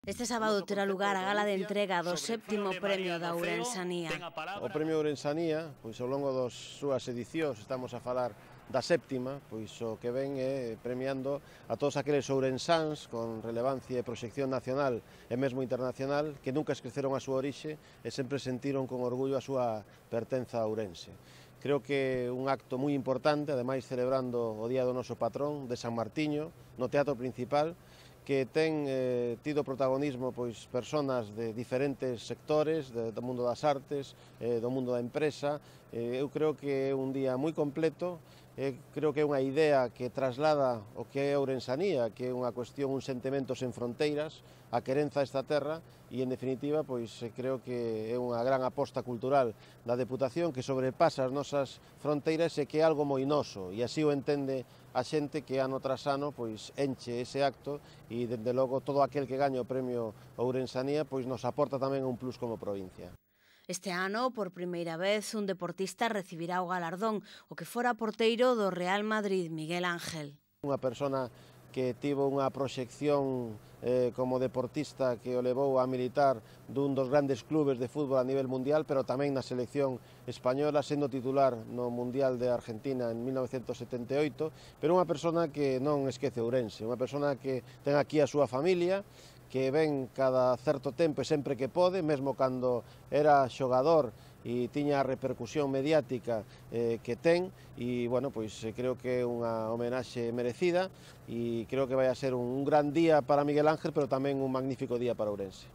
Este sábado terá lugar a gala de entrega do 7º Premio da Ourensanía. O Premio Ourensanía, pois ao longo das súas edicións, estamos a falar da 7ª, pois o que ven é premiando a todos aqueles ourensáns con relevancia e proxección nacional e mesmo internacional que nunca esqueceron a súa orixe e sempre sentiron con orgullo a súa pertenza a Ourense. Creo que é un acto moi importante, ademais celebrando o Día do noso patrón de San Martiño, no Teatro Principal, que ten tido protagonismo pois persoas de diferentes sectores do mundo das artes, do mundo da empresa. Eu creo que é un día moi completo, creo que é unha idea que traslada o que é a ourensanía, que é unha cuestión, un sentimento sen fronteiras, a querenza a esta terra e, en definitiva, pois creo que é unha gran aposta cultural da Deputación que sobrepasa as nosas fronteiras e que é algo moi noso, e así o entende a xente que ano tras ano pois enche ese acto e, dende logo, todo aquel que gaña o Premio Ourensanía pois nos aporta tamén un plus como provincia. Este ano, por primeira vez, un deportista recibirá o galardón, o que fora porteiro do Real Madrid, Miguel Ángel. Unha persona que tivo unha proxección como deportista que o levou a militar dun dos grandes clubes de fútbol a nivel mundial, pero tamén na selección española, sendo titular no Mundial de Argentina en 1978, pero unha persona que non esquece Ourense, unha persona que ten aquí a súa familia, que ven cada certo tempo e sempre que pode, mesmo cando era xogador e tiña a repercusión mediática que ten, e, bueno, pois creo que é unha homenaxe merecida e creo que vai a ser un gran día para Miguel Ángel, pero tamén un magnífico día para Ourense.